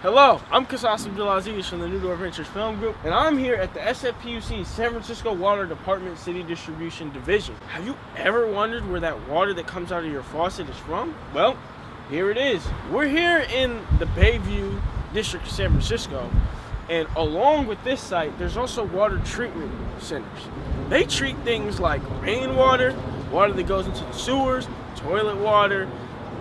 Hello, I'm Kasas Abdulaziz from the New Door Ventures Film Group, and I'm here at the SFPUC San Francisco Water Department City Distribution Division. Have you ever wondered where that water that comes out of your faucet is from? Well, here it is. We're here in the Bayview District of San Francisco, and along with this site, there's also water treatment centers. They treat things like rainwater, water that goes into the sewers, toilet water,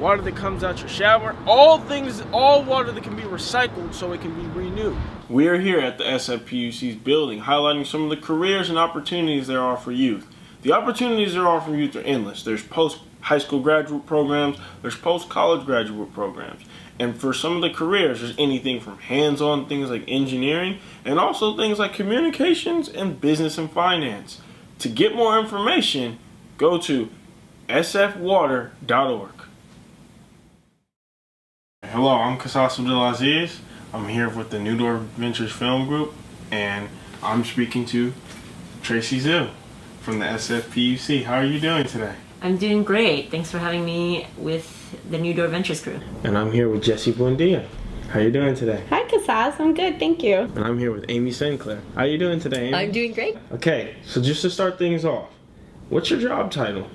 water that comes out your shower, all water that can be recycled so it can be renewed. We are here at the SFPUC's building, highlighting some of the careers and opportunities there are for youth. The opportunities there are for youth are endless. There's post-high school graduate programs, there's post-college graduate programs. And for some of the careers, there's anything from hands-on things like engineering, and also things like communications and business and finance. To get more information, go to sfwater.org. Hello, I'm Kasas Abdulaziz. I'm here with the New Door Ventures Film Group, and I'm speaking to Tracy Zhu from the SFPUC. How are you doing today? I'm doing great. Thanks for having me with the New Door Ventures crew. And I'm here with Jesse Buendia. How are you doing today? Hi, Kasas. I'm good, thank you. And I'm here with Amy Sinclair. How are you doing today, Amy? I'm doing great. Okay, so just to start things off, what's your job title?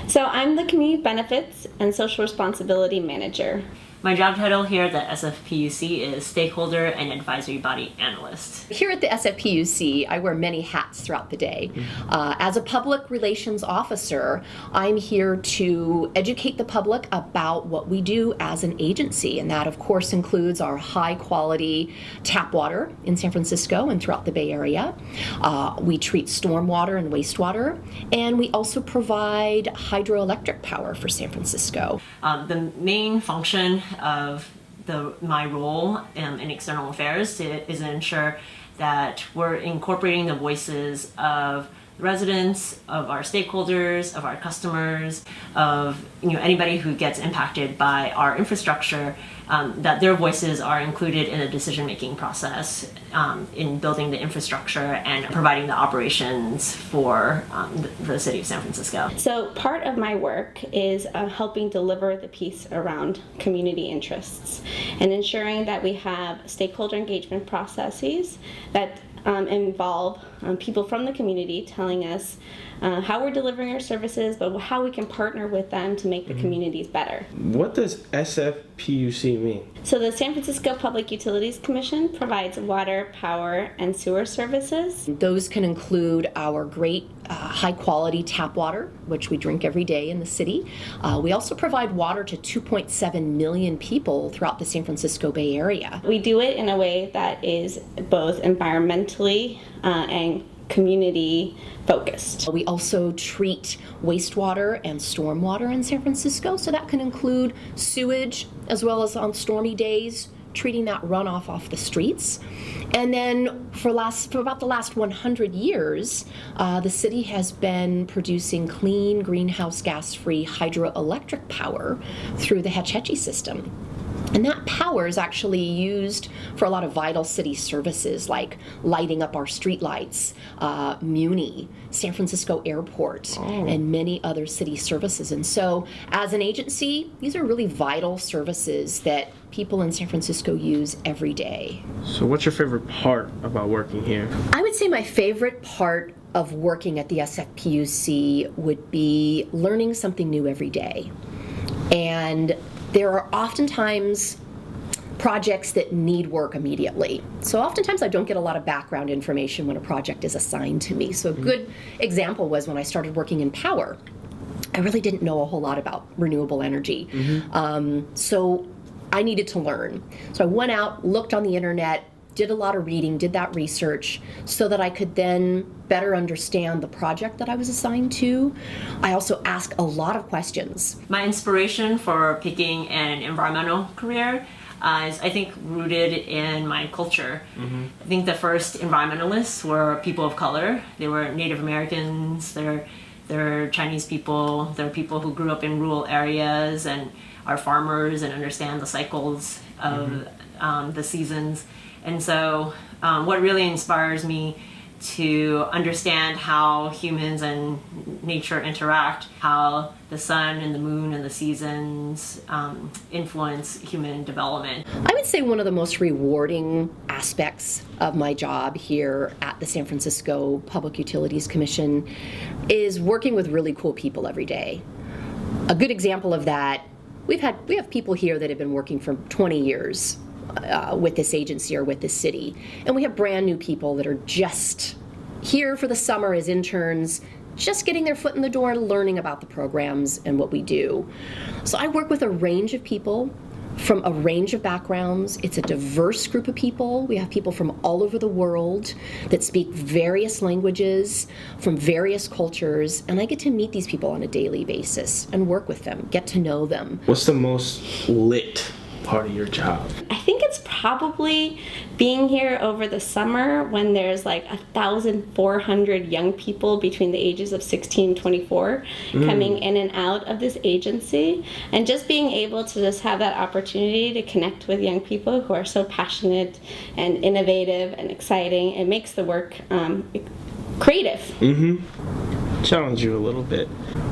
So I'm the Community Benefits and Social Responsibility Manager. My job title here at the SFPUC is Stakeholder and Advisory Body Analyst. Here at the SFPUC, I wear many hats throughout the day. As a public relations officer, I'm here to educate the public about what we do as an agency, and that of course includes our high quality tap water in San Francisco and throughout the Bay Area. We treat stormwater and wastewater, and we also provide hydroelectric power for San Francisco. The main function of my role in external affairs is to ensure that we're incorporating the voices of residents, of our stakeholders, of our customers, of anybody who gets impacted by our infrastructure, that their voices are included in the decision-making process in building the infrastructure and providing the operations for the city of San Francisco. So part of my work is helping deliver the piece around community interests and ensuring that we have stakeholder engagement processes that involve people from the community telling us how we're delivering our services, but how we can partner with them to make the communities better. What does SFPUC mean? So the San Francisco Public Utilities Commission provides water, power, and sewer services. Those can include our great high quality tap water, which we drink every day in the city. We also provide water to 2.7 million people throughout the San Francisco Bay Area. We do it in a way that is both environmentally and community focused. We also treat wastewater and stormwater in San Francisco, so that can include sewage as well as on stormy days, treating that runoff off the streets. And then for about the last 100 years, the city has been producing clean, greenhouse gas-free hydroelectric power through the Hetch Hetchy system. And that power is actually used for a lot of vital city services like lighting up our streetlights, Muni, San Francisco Airport, and many other city services. And so as an agency, these are really vital services that people in San Francisco use every day. So what's your favorite part about working here? I would say my favorite part of working at the SFPUC would be learning something new every day. And there are oftentimes projects that need work immediately. So oftentimes I don't get a lot of background information when a project is assigned to me. So a good example was when I started working in power. I really didn't know a whole lot about renewable energy. So I needed to learn. So I went out, looked on the internet, did a lot of reading, did that research so that I could then better understand the project that I was assigned to. I also asked a lot of questions. My inspiration for picking an environmental career is, I think, rooted in my culture. I think the first environmentalists were people of color. They were Native Americans, they're Chinese people, they're people who grew up in rural areas and are farmers and understand the cycles of the seasons. And so what really inspires me to understand how humans and nature interact, how the sun and the moon and the seasons influence human development. I would say one of the most rewarding aspects of my job here at the San Francisco Public Utilities Commission is working with really cool people every day. A good example of that, we have people here that have been working for 20 years with this agency or with this city, and we have brand new people that are just here for the summer as interns, just getting their foot in the door, learning about the programs and what we do. So I work with a range of people from a range of backgrounds. It's a diverse group of people. We have people from all over the world that speak various languages, from various cultures, and I get to meet these people on a daily basis and work with them, get to know them. What's the most lit part of your job? I think it's probably being here over the summer when there's like 1,400 young people between the ages of 16 and 24 coming in and out of this agency, and just being able to just have that opportunity to connect with young people who are so passionate and innovative and exciting. It makes the work creative. Challenge you a little bit.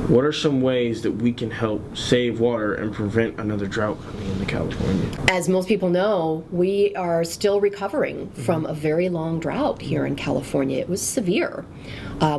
What are some ways that we can help save water and prevent another drought coming into California? As most people know, we are still recovering from a very long drought here in California. It was severe.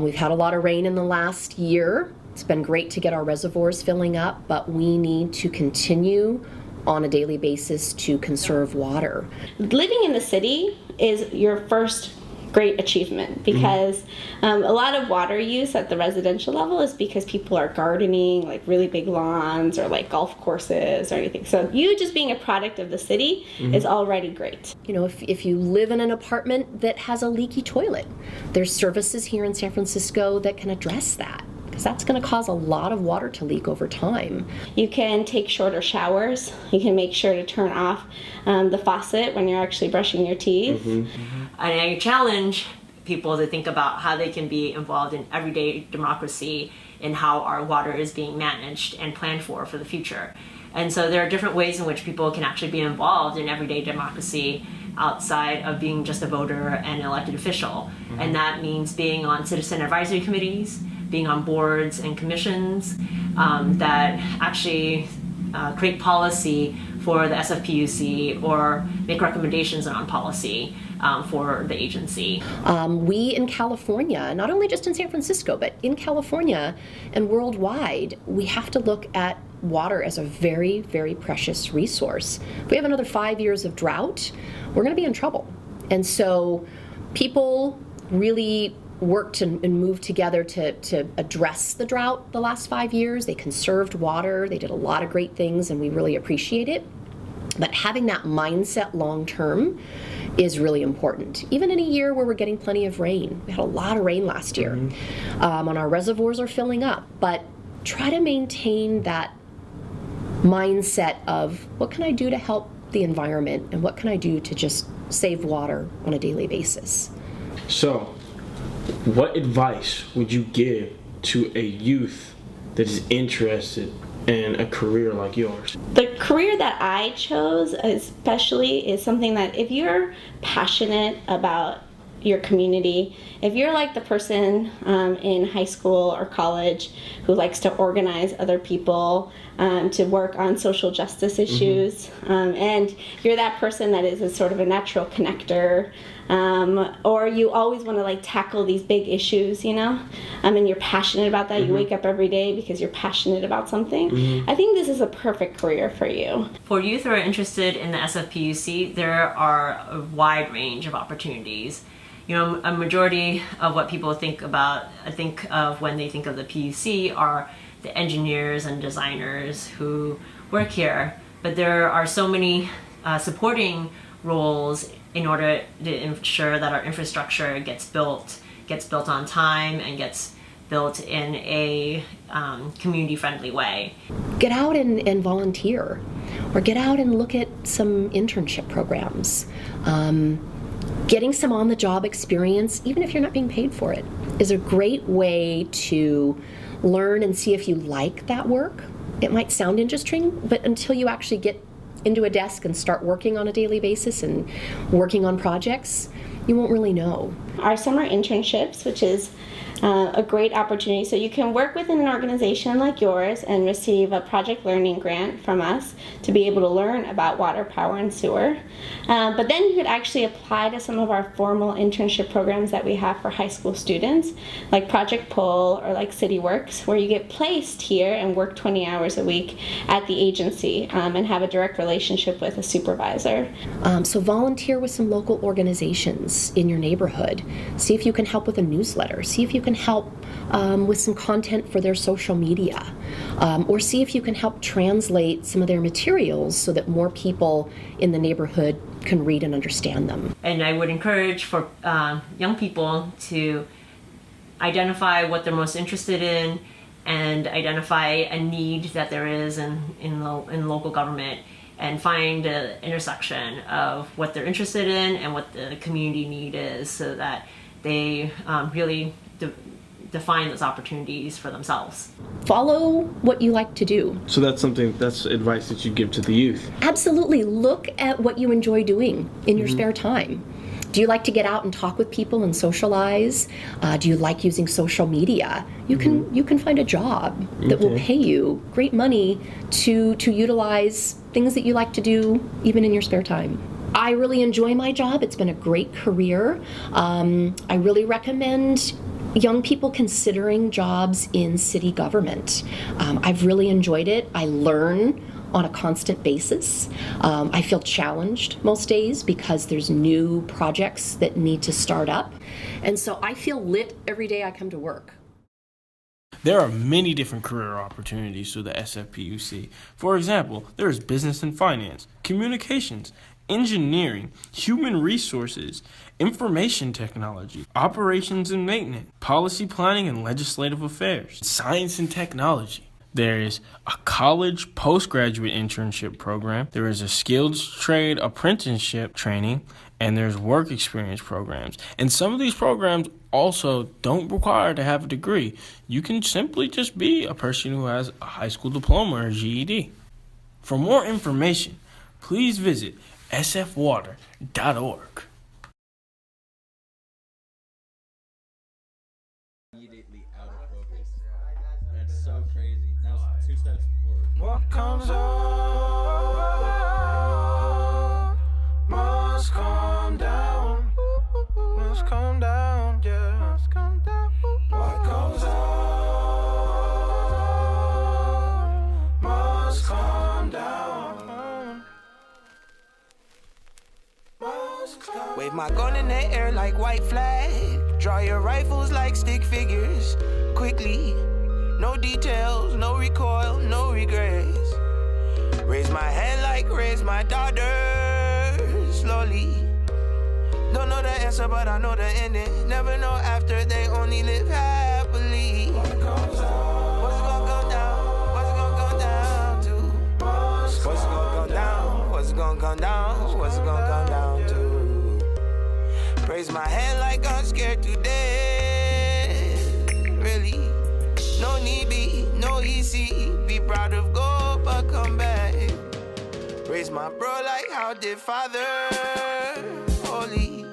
We've had a lot of rain in the last year. It's been great to get our reservoirs filling up, but we need to continue on a daily basis to conserve water. Living in the city is your first great achievement, because a lot of water use at the residential level is because people are gardening, like really big lawns or like golf courses or anything. So you just being a product of the city is already great. You know, if you live in an apartment that has a leaky toilet, there's services here in San Francisco that can address that, because that's going to cause a lot of water to leak over time. You can take shorter showers. You can make sure to turn off the faucet when you're actually brushing your teeth. And I challenge people to think about how they can be involved in everyday democracy in how our water is being managed and planned for the future. And so there are different ways in which people can actually be involved in everyday democracy outside of being just a voter and an elected official. And that means being on citizen advisory committees, being on boards and commissions that actually create policy for the SFPUC or make recommendations on policy for the agency. We in California, not only just in San Francisco, but in California and worldwide, we have to look at water as a very, very precious resource. If we have another 5 years of drought, we're going to be in trouble. And so people really worked and moved together to address the drought the last 5 years. They conserved water. They did a lot of great things, and we really appreciate it. But having that mindset long term is really important. Even in a year where we're getting plenty of rain. We had a lot of rain last year. And our reservoirs are filling up. But try to maintain that mindset of what can I do to help the environment, and what can I do to just save water on a daily basis. So, what advice would you give to a youth that is interested in a career like yours? The career that I chose especially is something that if you're passionate about your community, if you're like the person in high school or college who likes to organize other people to work on social justice issues, and you're that person that is a sort of a natural connector, or you always want to like tackle these big issues, you know, and you're passionate about that, you wake up every day because you're passionate about something, I think this is a perfect career for you. For youth who are interested in the SFPUC, there are a wide range of opportunities. You know, a majority of what people think of when they think of the PUC are the engineers and designers who work here. But there are so many supporting roles in order to ensure that our infrastructure gets built on time and gets built in a community-friendly way. Get out and volunteer, or get out and look at some internship programs. Getting some on-the-job experience, even if you're not being paid for it, is a great way to learn and see if you like that work. It might sound interesting, but until you actually get into a desk and start working on a daily basis and working on projects, you won't really know. Our summer internships, which is a great opportunity. So you can work within an organization like yours and receive a project learning grant from us to be able to learn about water, power, and sewer. But then you could actually apply to some of our formal internship programs that we have for high school students, like Project Pull or like City Works, where you get placed here and work 20 hours a week at the agency and have a direct relationship with a supervisor. So volunteer with some local organizations in your neighborhood. See if you can help with a newsletter. See if you can help with some content for their social media. Or see if you can help translate some of their materials so that more people in the neighborhood can read and understand them. And I would encourage for young people to identify what they're most interested in and identify a need that there is in local government, and find the intersection of what they're interested in and what the community need is, so that they really define those opportunities for themselves. Follow what you like to do. So that's advice that you give to the youth. Absolutely. Look at what you enjoy doing in your spare time. Do you like to get out and talk with people and socialize? Do you like using social media? You can find a job that will pay you great money to utilize things that you like to do even in your spare time. I really enjoy my job. It's been a great career. I really recommend young people considering jobs in city government. I've really enjoyed it. I learn on a constant basis. I feel challenged most days because there's new projects that need to start up. And so I feel lit every day I come to work. There are many different career opportunities through the SFPUC. For example, there is business and finance, communications, engineering, human resources, information technology, operations and maintenance, policy planning and legislative affairs, science and technology. There is a college postgraduate internship program. There is a skilled trade apprenticeship training, and there's work experience programs. And some of these programs also don't require to have a degree. You can simply just be a person who has a high school diploma or GED. For more information, please visit sfwater.org. Immediately out of focus. That's so crazy. Now it's 2 steps forward. What comes up must come down. Must come down, yeah. Must come down. What comes up must come down. Must come. Wave my gun in the air like white flag. Draw your rifles like stick figures. Quickly. No details, no recoil, no regrets. Raise my hand like raise my daughter. Slowly. Don't know the answer, but I know the ending. Never know after, they only live happily. What goes on? What's gonna go down? What's gonna go down to? What's gonna go down? What's gonna come down? What's gonna come down to? Raise my hand like I'm scared to death. Really? No need be, no easy. Be proud of gold, but come back. Raise my bro like how did father. Holy.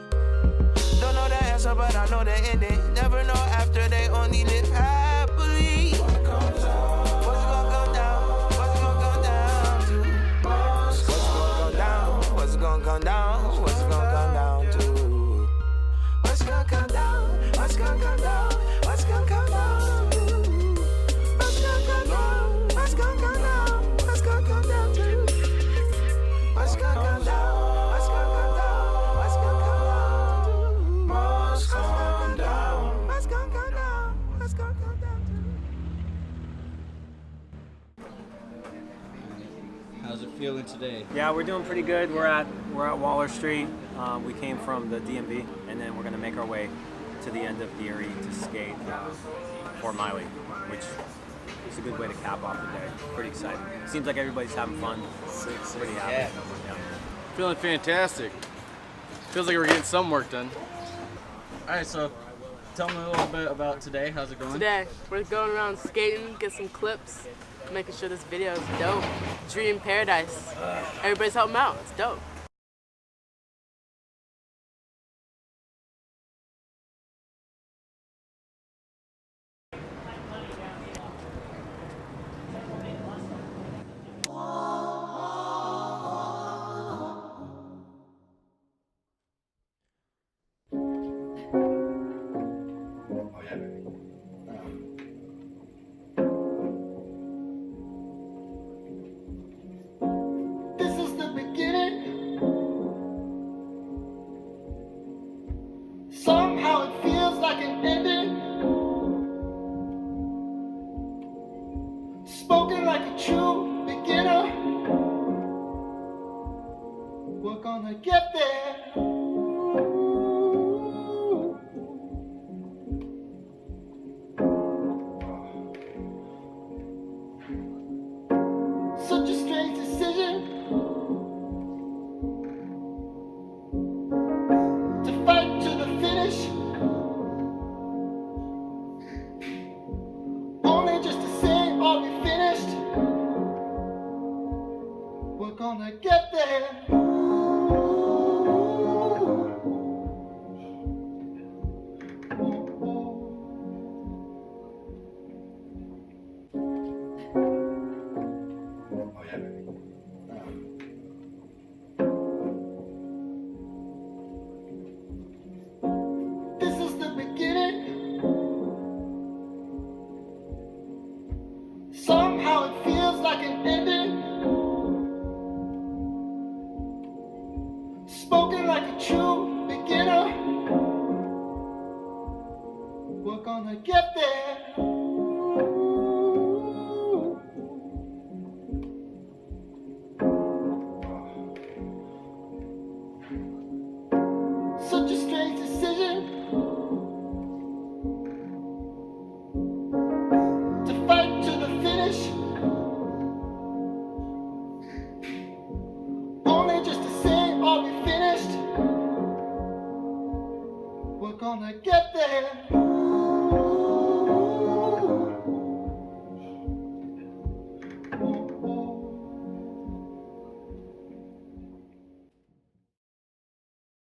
Don't know the answer, but I know the ending. Never know after, they only live happily. What goes on? What's gonna go down? What's gonna go down to? What's gonna go down? What's gonna come down? What's gonna come down to? What's gonna come down? What's gonna come down? What's gonna come down? What's gonna come down? What's gonna come down? What's gonna come down to? What's gonna come down? What's gonna come down? What's gonna come down? Must come down. What's gonna come down? What's gonna come down to? How's it feeling today? Yeah, we're doing pretty good. We're at Waller Street. We came from the DMV, and then we're going to make our way to the end of Erie to skate Fort Miley, which is a good way to cap off the day. Pretty exciting. Seems like everybody's having fun. Pretty happy. Yeah. Feeling fantastic. Feels like we're getting some work done. All right, so tell me a little bit about today. How's it going? Today, we're going around skating, get some clips, making sure this video is dope. Dream paradise. Everybody's helping out. It's dope. We're gonna get there. Such a strange decision to fight to the finish, only just to say, are we finished? We're gonna get there. This is the beginning. Somehow it feels like an ending. Spoken like a true beginner. We're gonna get there. Such a strange decision to fight to the finish, only just to say, are we finished? We're gonna get there.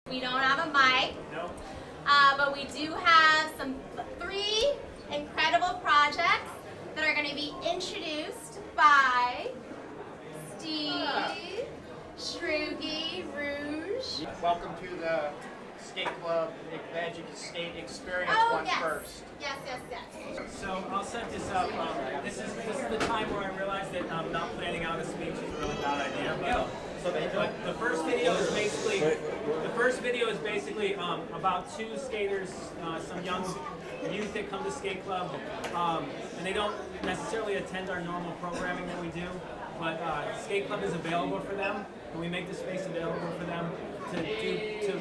We don't have a mic, but we do have three incredible projects that are going to be introduced by Steve Shrugi Rouge. Welcome to the skate club Magic Skate Experience first. Yes. So I'll set this up. This is the time where I realized that not planning out a speech is a really bad idea. But the first video is basically about two skaters, some young youth that come to skate club, and they don't necessarily attend our normal programming that we do. But skate club is available for them, and we make the space available for them to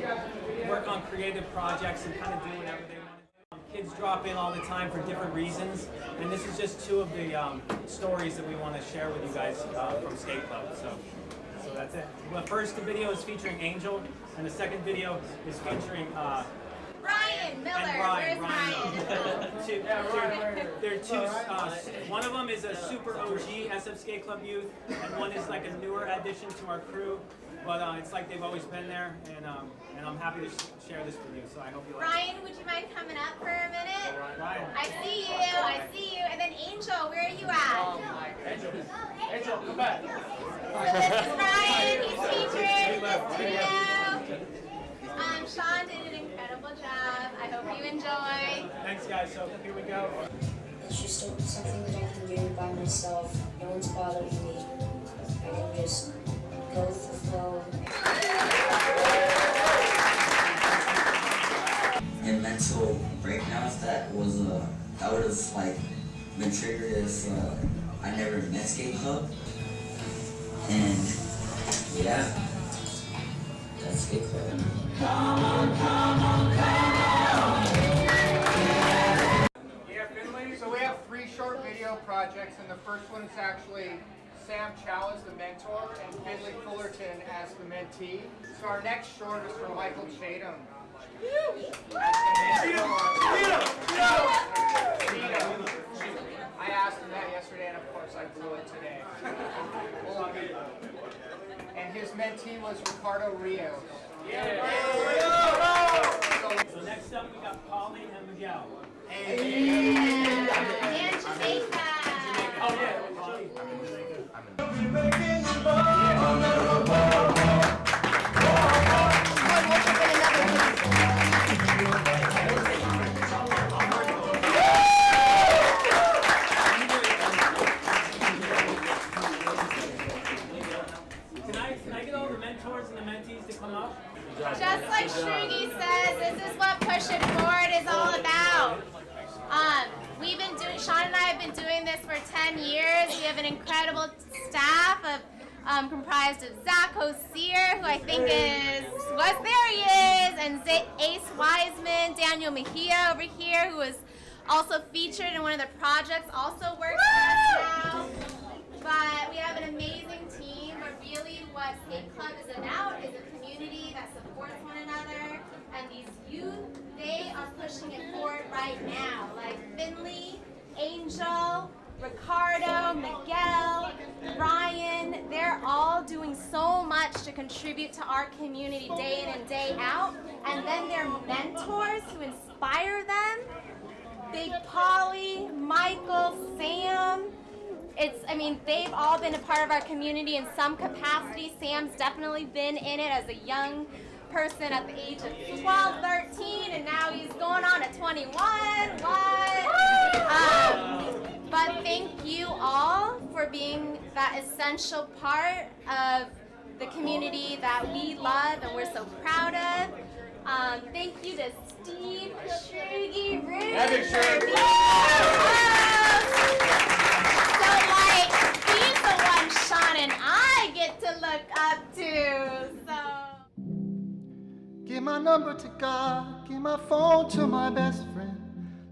work on creative projects and kind of do whatever they want. Kids drop in all the time for different reasons, and this is just two of the stories that we want to share with you guys from skate club. So that's it. The first video is featuring Angel, and the second video is featuring Ryan Miller. and Where's Ryan? They're two. One of them is a super OG SF Skate Club youth, and one is like a newer addition to our crew. But it's like they've always been there, and I'm happy to share this with you. So I hope you like it. Ryan, would you mind coming up for a minute? Ryan. I see you. And then Angel, where are you at? Angel, come back. So this is Ryan. He's featured in this video. Sean did an incredible job. I hope you enjoy. Thanks, guys. So here we go. It's just something that I can do by myself. No one's bothering me. I can just go with the flow. And mental breakdowns, that would have like been triggered if I never met skate club. And yeah, that's skate club. Yeah, Finley. So we have 3 short video projects, and the first one is actually Sam Chow as the mentor and Finley Fullerton as the mentee. So our next short is for Michael Chatham. I asked him that yesterday, and of course I blew it today. And his mentee was Ricardo Rios. So next up we got Polly and Miguel. And Jamaica. Oh yeah. Can I get all the mentors and the mentees to come up? Just like Shrugi says, this is what Push It Forward is all about. We've been doing, Sean and I have been doing this for 10 years. We have an incredible staff of comprised of Zach Hosier, who I think there he is, and Ace Wiseman, Daniel Mejia over here, who was also featured in one of the projects, also works for us now. But we have an amazing team, but really what Skate Club is about is a community that supports one another, and these youth, they are pushing it forward right now, like Finley, Angel, Ricardo, Miguel, Ryan, they're all doing so much to contribute to our community day in and day out, and then their mentors who inspire them, Big Polly, Michael, Sam, they've all been a part of our community in some capacity. Sam's definitely been in it as a young person at the age of 12, 13, and now he's going on to 21. But thank you all for being that essential part of the community that we love and we're so proud of. Thank you to Steve Shruggy Root for being he's the one Sean and I get to look up to. So Give my number to God, give my phone to my best friend.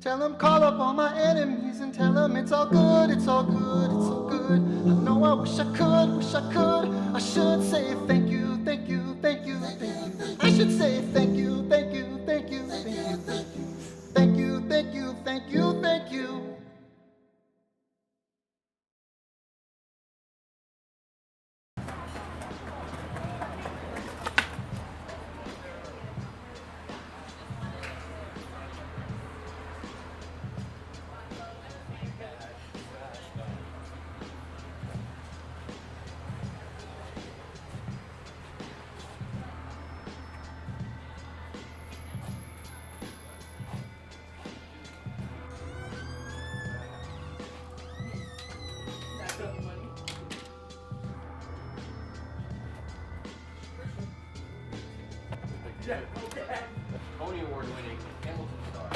Tell him call up all my enemies and tell him it's all good, it's all good, it's all good. I know I wish I could. I should say thank you, thank you, thank you, thank you. I should say thank you, thank you, thank you, thank you, thank you, thank you, thank you, thank you. Tony Award winning Hamilton star.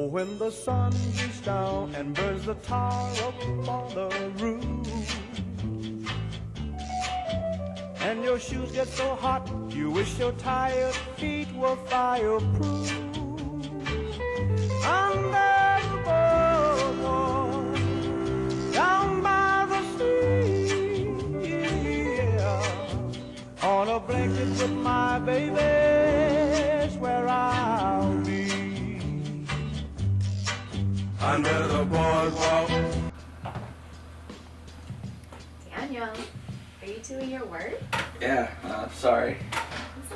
Oh, when the sun beats down and burns the tar up on the roof, and your shoes get so hot, you wish your tired feet were fireproof. Under the boardwalk, down by the sea, yeah. On a blanket with my baby's where I'll be. Under the boardwalk. Daniel, are you doing your work? Yeah, sorry.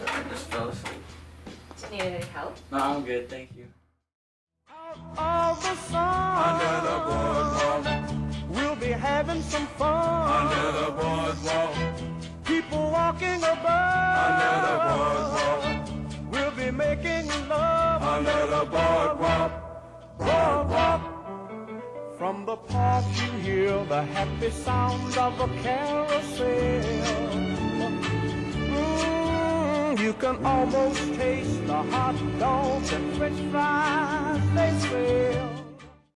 I just fell asleep. Do you need any help? No, I'm good, thank you. Of the sun, under the boardwalk, we'll be having some fun. Under the boardwalk, people walking above. Under the boardwalk, we'll be making love. Under the boardwalk, boardwalk. From the park you hear the happy sound of a carousel. You can almost taste the hot dogs and french fries